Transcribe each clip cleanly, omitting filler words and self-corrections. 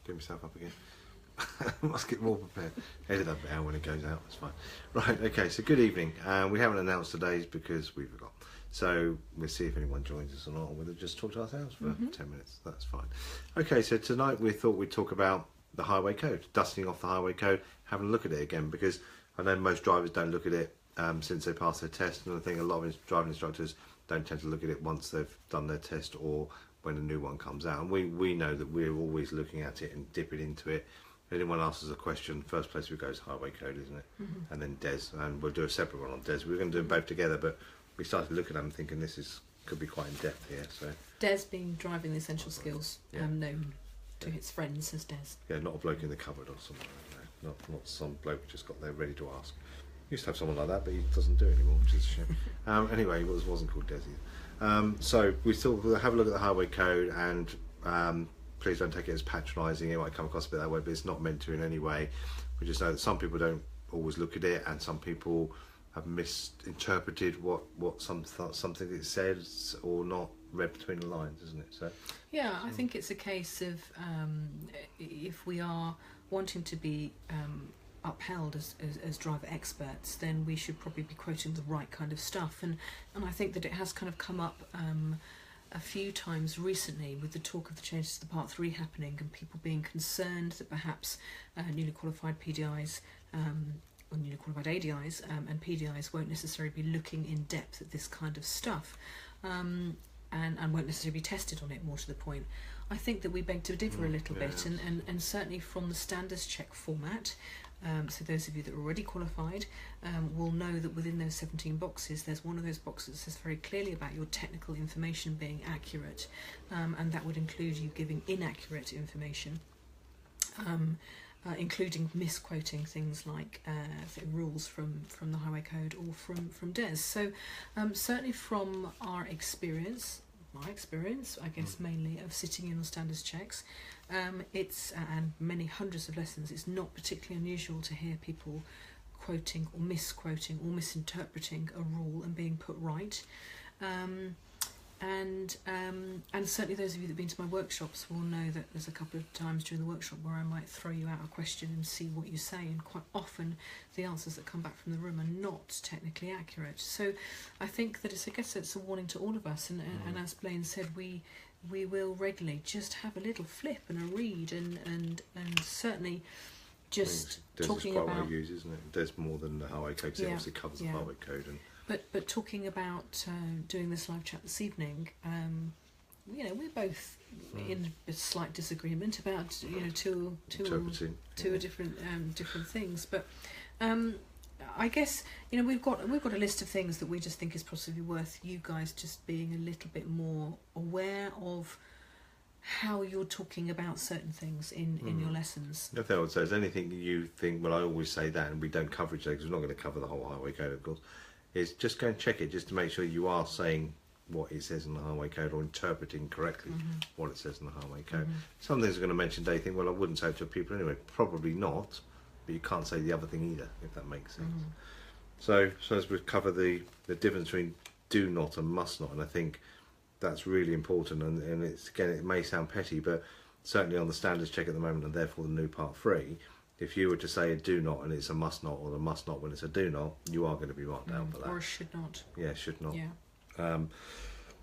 Get myself up again. Must get more prepared. Edit that bit out when it goes out. It's fine. Right. Okay. So good evening. We haven't announced today's because we forgot. So we'll see if anyone joins us or not, or we'll just talk to ourselves for 10 minutes. That's fine. Okay. So tonight we thought we'd talk about the highway code, dusting off the highway code, having a look at it again, because I know most drivers don't look at it since they pass their test, and I think a lot of driving instructors don't tend to look at it once they've done their test or when a new one comes out. And we know that we're always looking at it and dipping into it. If anyone asks us a question, first place we go is highway code, isn't it? And then DES, and we'll do a separate one on DES. We're going to do them both together, but we started looking at them thinking could be quite in depth here. So DES being driving the essential skills, known to its friends as DES. Yeah, not a bloke in the cupboard or something like that. Not some bloke just got there ready to ask. Used to have someone like that, but he doesn't do it anymore, which is a shame. Anyway, it wasn't called DES either. So we still have a look at the highway code, and please don't take it as patronising. It might come across a bit that way, but it's not meant to in any way. We just know that some people don't always look at it, and some people have misinterpreted what something it says, or not read between the lines, isn't it? So yeah, I think it's a case of if we are wanting to be upheld as driver experts, then we should probably be quoting the right kind of stuff. And I think that it has kind of come up a few times recently with the talk of the changes to the Part 3 happening, and people being concerned that perhaps newly qualified PDIs or newly qualified ADIs and PDIs won't necessarily be looking in depth at this kind of stuff, and won't necessarily be tested on it, more to the point. I think that we beg to differ a little bit, and certainly from the standards check format. So those of you that are already qualified will know that within those 17 boxes, there's one of those boxes that says very clearly about your technical information being accurate, and that would include you giving inaccurate information, including misquoting things like rules from the highway code or from DES. So certainly from my experience, I guess mainly of sitting in on standards checks, it's and many hundreds of lessons, it's not particularly unusual to hear people quoting or misquoting or misinterpreting a rule and being put right. And certainly those of you that have been to my workshops will know that there's a couple of times during the workshop where I might throw you out a question and see what you say, and quite often the answers that come back from the room are not technically accurate. So I think that it's a warning to all of us, and as Blaine said, we will regularly just have a little flip and a read, and certainly just talking quite about... well used, isn't it? There's more than the highway code, so it obviously covers the highway code. And But talking about doing this live chat this evening, we're both in a slight disagreement about two different things. But I guess we've got a list of things that we just think is possibly worth you guys just being a little bit more aware of how you're talking about certain things in your lessons. The thing I would say is anything you think, well, I always say that, and we don't cover each other because we're not going to cover the whole highway code, of course, is just go and check it just to make sure you are saying what it says in the highway code, or interpreting correctly what it says in the highway code. Some things are going to mention, they think, well, I wouldn't say it to people anyway. Probably not, but you can't say the other thing either, if that makes sense. So as we cover the difference between do not and must not, and I think that's really important, and it's, again, it may sound petty, but certainly on the standards check at the moment, and therefore the new Part 3, if you were to say a do not and it's a must not, or a must not when it's a do not, you are going to be marked down for that. Or a should not. Yeah, should not. Yeah.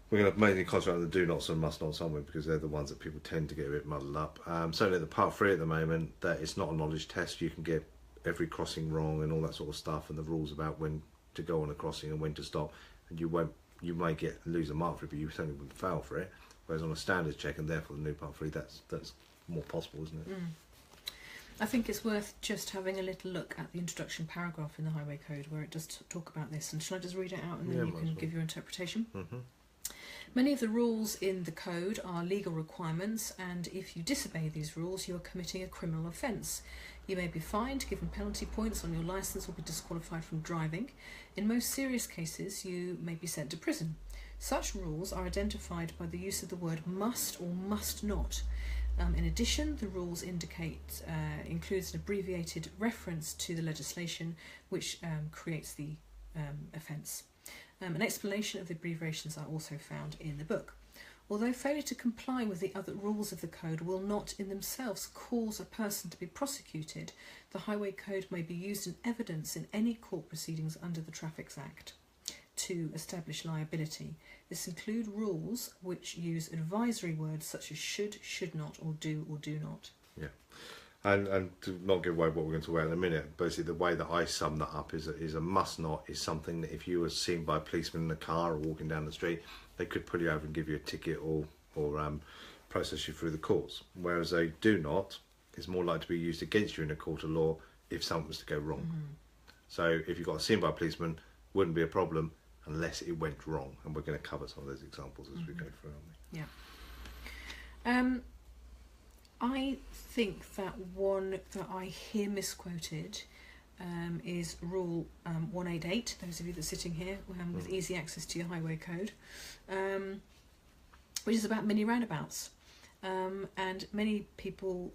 We're going to mainly concentrate on the do nots and must nots, aren't we? Because they're the ones that people tend to get a bit muddled up. Certainly at the Part 3 at the moment, that it's not a knowledge test. You can get every crossing wrong and all that sort of stuff, and the rules about when to go on a crossing and when to stop, and you might lose a mark for it, but you certainly wouldn't fail for it. Whereas on a standards check, and therefore the new Part 3, that's more possible, isn't it? I think it's worth just having a little look at the introduction paragraph in the Highway Code where it does talk about this. And shall I just read it out, and then you can give your interpretation? Many of the rules in the code are legal requirements, and if you disobey these rules, you are committing a criminal offence. You may be fined, given penalty points on your licence, or be disqualified from driving. In most serious cases, you may be sent to prison. Such rules are identified by the use of the word must or must not. In addition, the rules includes an abbreviated reference to the legislation which creates the offence. An explanation of the abbreviations are also found in the book. Although failure to comply with the other rules of the code will not in themselves cause a person to be prosecuted, the Highway Code may be used in evidence in any court proceedings under the Traffic Act to establish liability. This include rules which use advisory words such as should not, or do not. Yeah. And to not give away what we're going to talk about in a minute, basically the way that I sum that up is a must not is something that if you were seen by a policeman in a car or walking down the street, they could pull you over and give you a ticket or process you through the courts. Whereas a do not is more likely to be used against you in a court of law if something was to go wrong. So if you got seen by a policeman, wouldn't be a problem unless it went wrong. And we're going to cover some of those examples as we go through, aren't we? Yeah. I think that one that I hear misquoted is Rule 188, those of you that are sitting here with easy access to your highway code, which is about mini roundabouts. And many people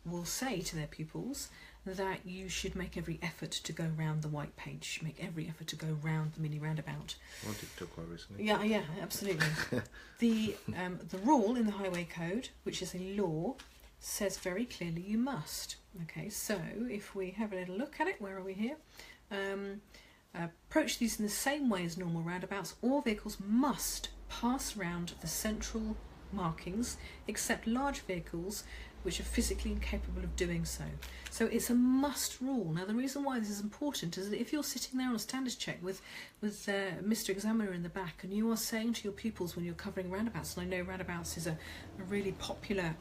will say to their pupils that you should make every effort to go round the white page, make every effort to go round the mini roundabout. I did talk quite recently. Yeah, absolutely. The rule in the highway code, which is a law, says very clearly you must. Okay, so if we have a little look at it, where are we here? Approach these in the same way as normal roundabouts. All vehicles must pass round the central markings, except large vehicles which are physically incapable of doing so. So it's a must rule. Now the reason why this is important is that if you're sitting there on a standards check with Mr. Examiner in the back, and you are saying to your pupils when you're covering roundabouts, and I know roundabouts is a really popular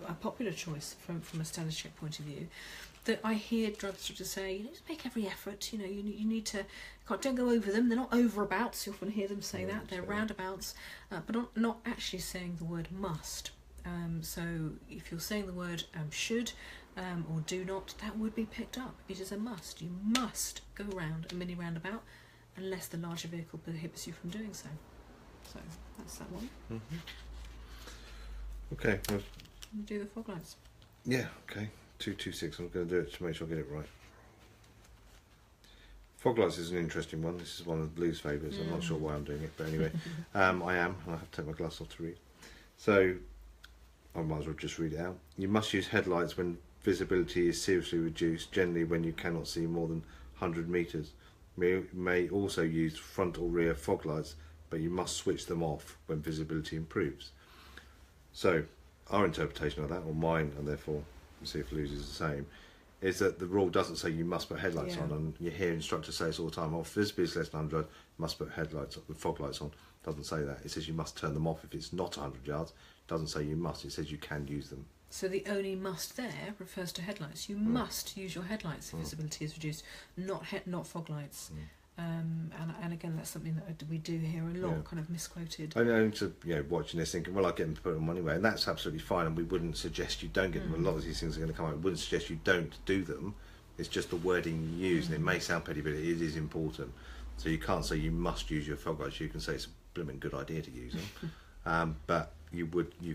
a popular choice from a standards check point of view, that I hear driver instructors say, you need to make every effort, you need to, don't go over them, they're not overabouts, you often hear them say that, they're roundabouts, but not actually saying the word must. So if you're saying the word should or do not, that would be picked up. It is a must. You must go round a mini roundabout unless the larger vehicle prohibits you from doing so. So that's that one. Okay. Well, do the fog lights. Yeah, okay. 226, I'm going to do it to make sure I get it right. Fog lights is an interesting one. This is one of Lou's favourites. I'm not sure why I'm doing it, but anyway, I am, and I have to take my glass off to read. So, I might as well just read it out. You must use headlights when visibility is seriously reduced, generally when you cannot see more than 100 metres. You may also use front or rear fog lights, but you must switch them off when visibility improves. So, our interpretation of that, or mine, and therefore, see if Lou's is the same, is that the rule doesn't say you must put headlights on, and you hear instructors say this all the time, if visibility is less than 100 yards, you must put headlights with fog lights on. It doesn't say that. It says you must turn them off if it's not 100 yards. It doesn't say you must, it says you can use them. So the only must there refers to headlights. You must use your headlights if visibility is reduced, not fog lights. And again, that's something that we do hear a lot, kind of misquoted. I know, watching this thinking, well, I get them to put them on anyway, and that's absolutely fine, and we wouldn't suggest you don't get them. A lot of these things are going to come out. We wouldn't suggest you don't do them. It's just the wording you use, and it may sound petty, but it is important. So you can't say you must use your fog lights. You can say it's a blooming good idea to use them, but you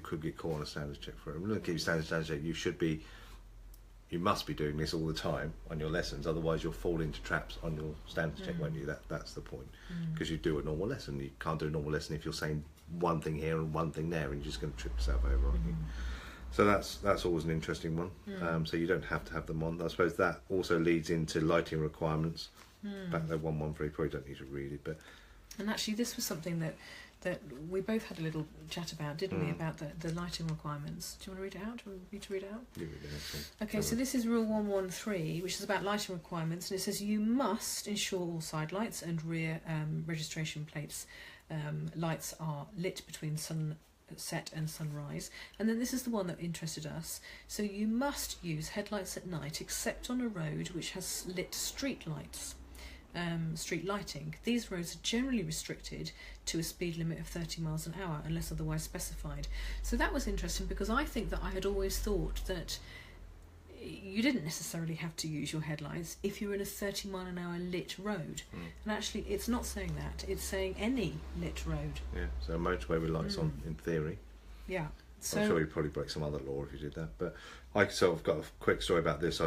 could get caught on a standards check for it. We're going to keep standards check. You must be doing this all the time on your lessons, otherwise you'll fall into traps on your standards check, won't you? That's the point, because you do a normal lesson. You can't do a normal lesson if you're saying one thing here and one thing there, and you're just going to trip yourself over, aren't you? So that's always an interesting one. So you don't have to have them on. I suppose that also leads into lighting requirements. Back there, 113, probably don't need to read it, but. And actually, this was something that we both had a little chat about, didn't we, about the lighting requirements. Do you want to read it out? Do you want me to read it out? You read it out. Okay, so this is Rule 113, which is about lighting requirements, and it says you must ensure all side lights and rear registration plates lights are lit between sunset and sunrise. And then this is the one that interested us. So you must use headlights at night except on a road which has lit street lights. Street lighting. These roads are generally restricted to a speed limit of 30 miles an hour unless otherwise specified. So that was interesting, because I think that I had always thought that you didn't necessarily have to use your headlights if you're in a 30 mile an hour lit road. And actually it's not saying that, it's saying any lit road. Yeah, so a motorway with lights on, in theory. Yeah. So, I'm sure you'd probably break some other law if you did that. But I sort of got a quick story about this.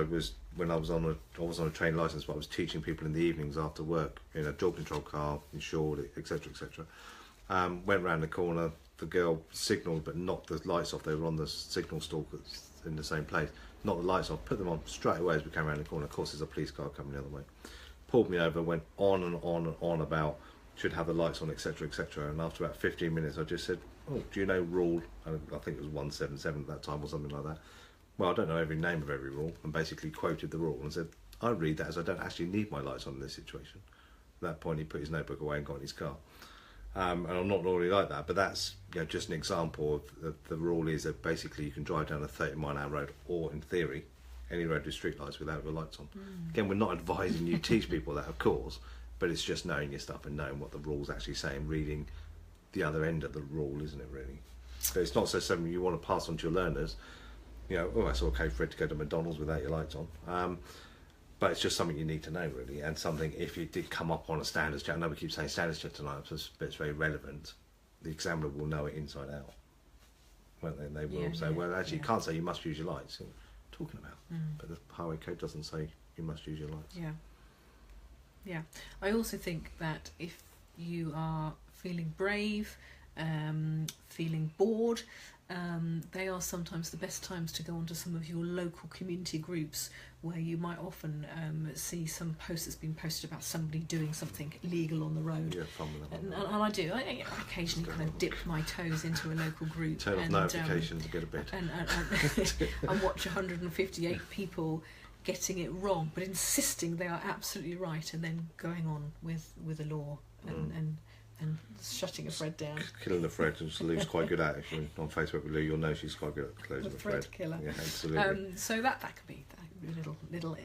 When I was on a train licence, but I was teaching people in the evenings after work in a dual control car, insured, etc., etc. Went round the corner, the girl signalled but knocked the lights off. They were on the signal stalkers in the same place. Knocked the lights off, put them on straight away as we came around the corner. Of course, there's a police car coming the other way. Pulled me over, went on and on and on about should have the lights on, etc., etc. And after about 15 minutes, I just said, "Oh, do you know rule?" I think it was 177 at that time or something like that. Well, I don't know every name of every rule, and basically quoted the rule and said, "I read that as I don't actually need my lights on in this situation." At that point, he put his notebook away and got in his car. And I'm not normally like that, but that's just an example of the rule is that basically you can drive down a 30-mile-an-hour road, or in theory, any road with street lights without your lights on. Again, we're not advising you teach people that, of course, but it's just knowing your stuff and knowing what the rule's actually saying, reading the other end of the rule, isn't it, really? So it's not so something you want to pass on to your learners, oh, it's okay for it to go to McDonald's without your lights on. But it's just something you need to know, really, and something, if you did come up on a standards check, I know we keep saying standards check tonight, but it's very relevant, the examiner will know it inside out, won't they? And they will say, well, actually, you can't say you must use your lights. What are you talking about? But the highway code doesn't say you must use your lights. Yeah. I also think that if you are feeling brave, feeling bored, they are sometimes the best times to go onto some of your local community groups, where you might often see some post that's been posted about somebody doing something illegal on the road. Yeah, fun with that. And I do. I occasionally kind of dip my toes into a local group. Turn off notifications to get a bit. And watch 158 people getting it wrong, but insisting they are absolutely right, and then going on with the law and shutting a thread down. Killing the thread, and Lou's quite good at it. If you're on Facebook with Lou, you'll know she's quite good at closing the thread. Killer. Yeah, absolutely. So that could be a little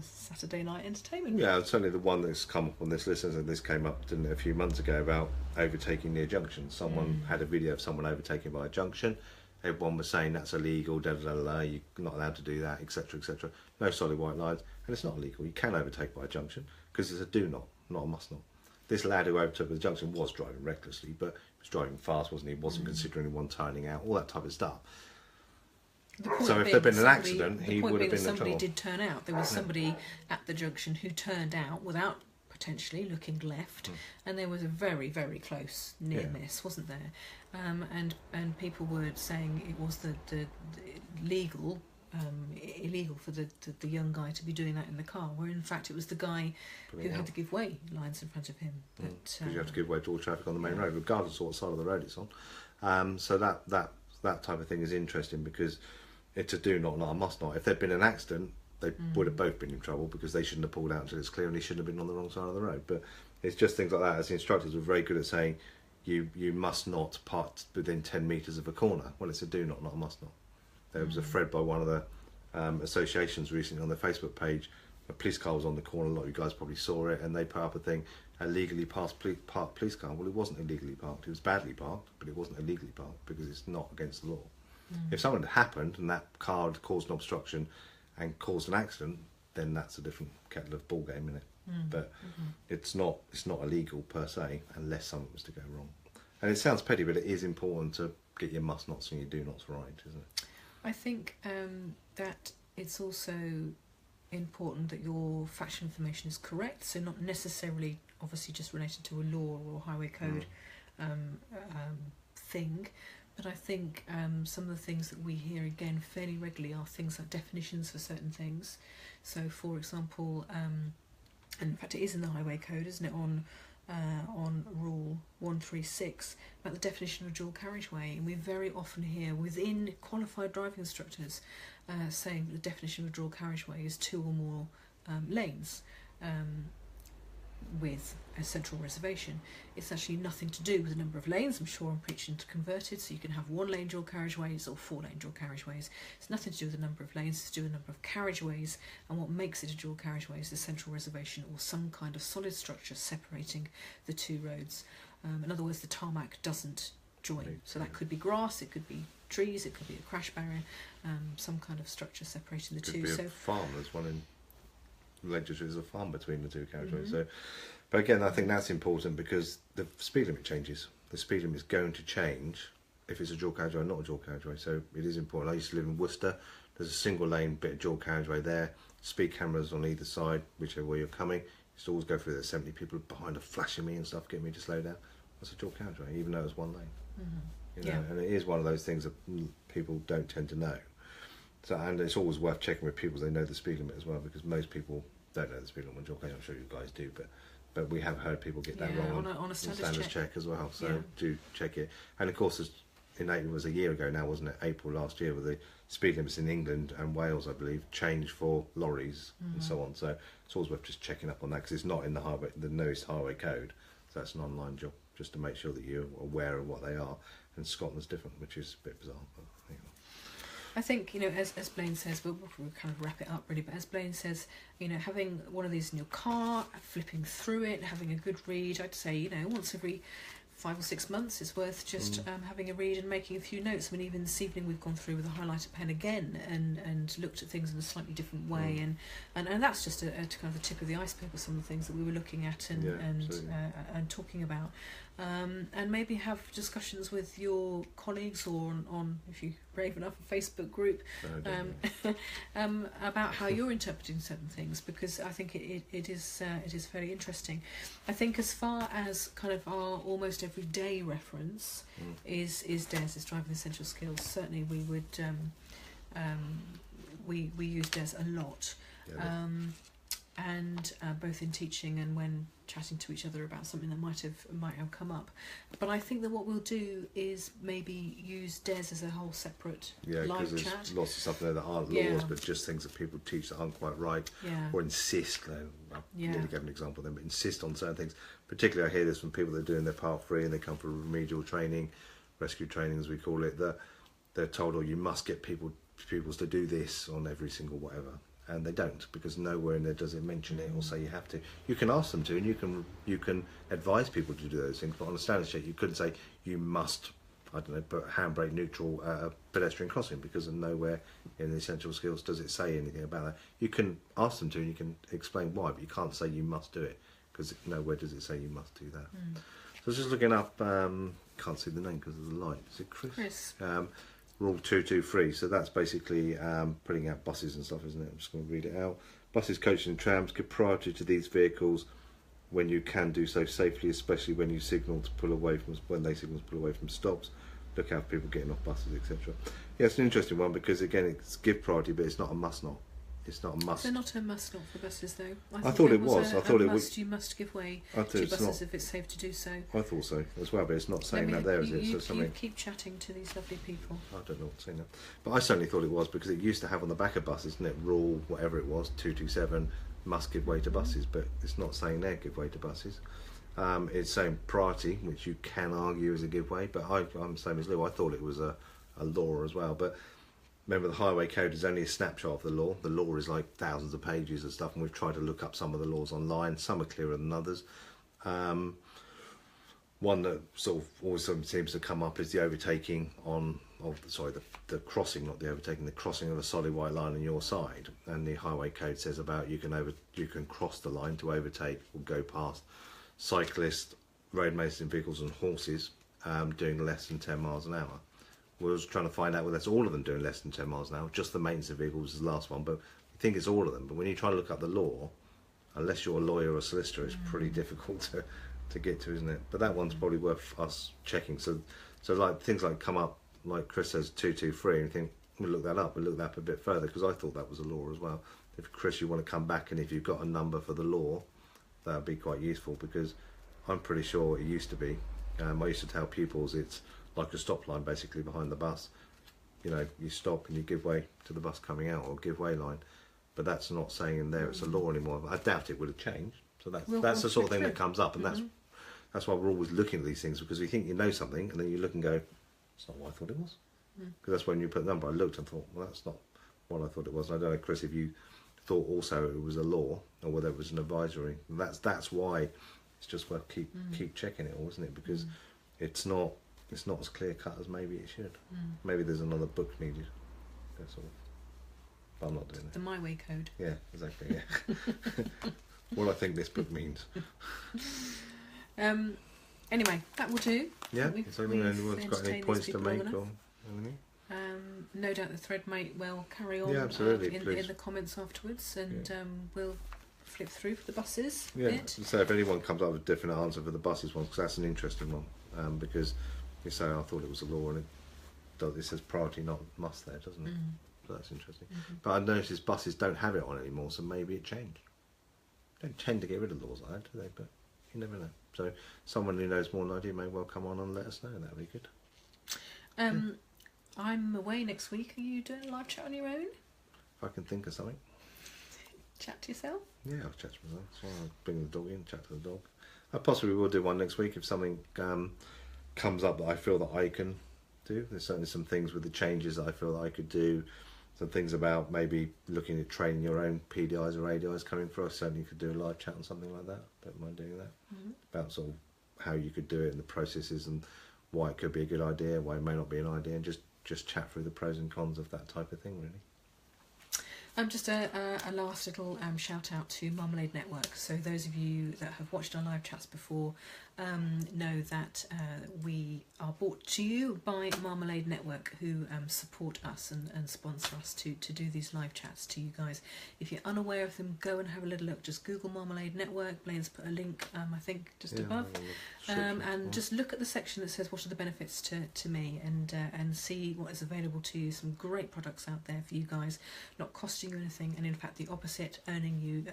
Saturday night entertainment. Yeah, certainly the one that's come up on this list, and this came up, didn't it, a few months ago, about overtaking near junctions. Someone had a video of someone overtaking by a junction. Everyone was saying that's illegal, you're not allowed to do that, etc., etc. No solid white lines, and it's not illegal. You can overtake by a junction because it's a do not a must not. This lad who overtook the junction was driving recklessly, but he was driving fast, wasn't he? Wasn't considering anyone turning out, all that type of stuff. So if there'd been an accident, he would have been in trouble. Somebody did turn out. There was somebody at the junction who turned out without potentially looking left, and there was a very, very close near miss, wasn't there? And people were saying it was the illegal for the young guy to be doing that in the car, where in fact it was the guy who had to give way lines in front of him. Because you have to give way to all traffic on the main road, regardless of what side of the road it's on. So that type of thing is interesting, because it's a do not a must not. If there'd been an accident, they would have both been in trouble, because they shouldn't have pulled out until it's clear, and he shouldn't have been on the wrong side of the road. But it's just things like that. As the instructors were very good at saying, you must not park within 10 metres of a corner. Well, it's a do not a must not. There was a thread by one of the associations recently on their Facebook page. A police car was on the corner. A lot of you guys probably saw it, and they put up a thing: illegally parked police car. Well, it wasn't illegally parked. It was badly parked, but it wasn't illegally parked, because it's not against the law. If something had happened and that car had caused an obstruction and caused an accident, then that's a different kettle of ball game, isn't it? But it's not illegal per se, unless something was to go wrong. And it sounds petty, but it is important to get your must nots and your do nots right, isn't it? I think that it's also important that your factual information is correct, so not necessarily obviously just related to a law or highway code thing, but I think some of the things that we hear again fairly regularly are things like definitions for certain things. So for example, and in fact it is in the highway code, isn't it, on rule 136 about the definition of dual carriageway, and we very often hear within qualified driving instructors saying that the definition of dual carriageway is 2 or more lanes with a central reservation. It's actually nothing to do with the number of lanes. I'm sure I'm preaching to converted, so you can have 1 lane dual carriageways or 4 lane dual carriageways. It's nothing to do with the number of lanes, it's to do with the number of carriageways, and what makes it a dual carriageway is the central reservation or some kind of solid structure separating the 2 roads. In other words, the tarmac doesn't join. So that could be grass, it could be trees, it could be a crash barrier, some kind of structure separating the two. Could be a farm. There's one in Leicester, there's a farm between the 2 carriageways. So, but again, I think that's important, because the speed limit changes. The speed limit is going to change if it's a dual carriageway or not a dual carriageway. So it is important. I used to live in Worcester. There's a single lane bit of dual carriageway there. Speed cameras on either side, whichever way you're coming. Used to always go through there. 70 people behind are flashing me and stuff, getting me to slow down. That's a dual carriageway, even though it's 1 lane. you know, Yeah. and it is one of those things that people don't tend to know. So, and it's always worth checking with people so they know the speed limit as well, because most people don't know the speed limit. I'm sure you guys do, but we have heard people get that Yeah, wrong on a standards check. as well. So Yeah. do check it. And of course, it was a year ago now, wasn't it? April last year, with the speed limits in England and Wales, I believe, changed for lorries and so on. So it's always worth just checking up on that, because it's not in the newest highway code. So that's an online job, just to make sure that you're aware of what they are. And Scotland's different, which is a bit bizarre. But, you know. I think, as Blaine says, we'll kind of wrap it up really, but as Blaine says, having one of these in your car, flipping through it, having a good read, I'd say, once every 5 or 6 months it's worth just having a read and making a few notes. I mean, even this evening we've gone through with a highlighter pen again and looked at things in a slightly different way, and that's just a kind of the tip of the iceberg of some of the things that we were looking at and talking about. And maybe have discussions with your colleagues or on if you're brave enough, a Facebook group about how you're interpreting certain things, because I think it is fairly interesting. I think as far as kind of our almost everyday reference is DES, Driving Essential Skills. Certainly we would we use DES a lot. And both in teaching and when chatting to each other about something that might have come up. But I think that what we'll do is maybe use DES as a whole separate live because chat. there's lots of stuff there that aren't laws, but just things that people teach that aren't quite right, or insist. I'll nearly give an example then, but insist on certain things. Particularly, I hear this from people that are doing their Part 3 and they come for remedial training, rescue training as we call it. That they're told, you must get pupils to do this on every single whatever. And they don't, because nowhere in there does it mention it or say you have to. You can ask them to, and you can advise people to do those things, but on a standard check you couldn't say you must, I don't know, put handbrake neutral at a pedestrian crossing, because nowhere in the essential skills does it say anything about that. You can ask them to, and you can explain why, but you can't say you must do it, because nowhere does it say you must do that. So I was just looking up, can't see the name because of the light. Is it Chris? Rule 223, so that's basically putting out buses and stuff, isn't it? I'm just going to read it out. Buses, coaches and trams give priority to these vehicles when you can do so safely, especially when you signal to pull away from, stops. Look out for people getting off buses, etc. Yeah, it's an interesting one, because again, it's give priority, but it's not a must not. It's not a must. They're not a must not for buses, though. I thought it was. I thought it was. You must give way to buses if it's safe to do so. I thought so as well, but it's not saying that there, is it? So something. You keep chatting to these lovely people. I don't know what's saying that, but I certainly thought it was, because it used to have on the back of buses, didn't it? Rule whatever it was, 227 must give way to buses, but it's not saying there give way to buses. It's saying priority, which you can argue is a give way, but I'm the same as Lou. I thought it was a law as well, but. Remember, the highway code is only a snapshot of the law. The law is like thousands of pages of stuff, and we've tried to look up some of the laws online. Some are clearer than others. One that sort of always seems to come up is the overtaking the crossing, not the overtaking, the crossing of a solid white line on your side. And the highway code says about you can cross the line to overtake or go past cyclists, road maintenance vehicles, and horses doing less than 10 miles an hour. We was trying to find out whether that's all of them doing less than 10 miles an hour. Just the maintenance of vehicles is the last one, but I think it's all of them. But when you try to look up the law, unless you're a lawyer or a solicitor, it's pretty difficult to get to, isn't it? But that one's probably worth us checking. So like things like come up, like Chris says 223, and you think we'll look that up. We'll look that up a bit further, because I thought that was a law as well. If Chris, you want to come back, and if you've got a number for the law, that would be quite useful, because I'm pretty sure it used to be. I used to tell pupils it's like a stop line basically behind the bus. You stop and you give way to the bus coming out, or give way line. But that's not saying in there it's a law anymore. I doubt it would have changed. So that's the sort of thing that comes up, and that's why we're always looking at these things, because we think you know something, and then you look and go, it's not what I thought it was. Because that's when you put the number. I looked and thought, well, that's not what I thought it was. And I don't know, Chris, if you thought also it was a law, or whether it was an advisory. That's why it's just worth keep checking it all, isn't it? Because it's not as clear cut as maybe it should. Maybe there's another book needed. That's all. But I'm not doing it. The My Way code. Yeah, exactly. Yeah. What I think this book means. Anyway, that will do. Yeah. Is anyone's got any points to make or anything? No doubt the thread might well carry on. Yeah, absolutely. In the comments afterwards, and we'll flip through for the buses. Yeah. So if anyone comes up with a different answer for the buses ones, because that's an interesting one, because You say, I thought it was a law, and it says priority not must there, doesn't it? So that's interesting. But I noticed buses don't have it on anymore, so maybe it changed. They don't tend to get rid of laws like that, do they? But you never know. So someone who knows more than I do may well come on and let us know. That would be good. I'm away next week. Are you doing a live chat on your own? If I can think of something. Chat to yourself? Yeah, I'll chat to myself. So I'll bring the dog in, chat to the dog. I possibly will do one next week if something comes up that I feel that I can do. There's certainly some things with the changes that I feel that I could do. Some things about maybe looking at training your own PDIs or ADIs coming through. I certainly could do a live chat on something like that. Don't mind doing that. About sort of how you could do it and the processes and why it could be a good idea, why it may not be an idea, and just chat through the pros and cons of that type of thing, really. Just a last little shout out to Marmalade Network. So those of you that have watched our live chats before know that we are brought to you by Marmalade Network, who support us and sponsor us to do these live chats to you guys. If you're unaware of them, go and have a little look. Just Google Marmalade Network. Blaine's put a link, I think, just above. And just look at the section that says what are the benefits to me, and see what is available to you. Some great products out there for you guys, not costing you anything, and in fact the opposite, earning you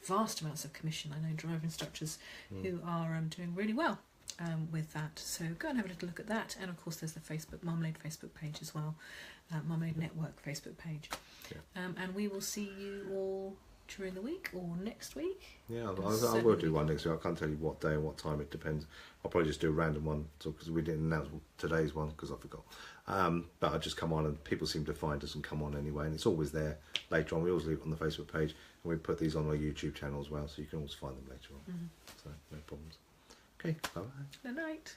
vast amounts of commission. I know driver instructors who are doing really well with that, so go and have a little look at that. And of course there's the Marmalade Facebook page as well, Marmalade Network Facebook page. And we will see you all during the week or next week. I will do one next week. I can't tell you what day and what time, it depends. I'll probably just do a random one, because we didn't announce today's one because I forgot. But I'll just come on, and people seem to find us and come on anyway, and it's always there later on. We always leave it on the Facebook page, and we put these on our YouTube channel as well, so you can always find them later on. So no problems. Okay, bye bye. Good night.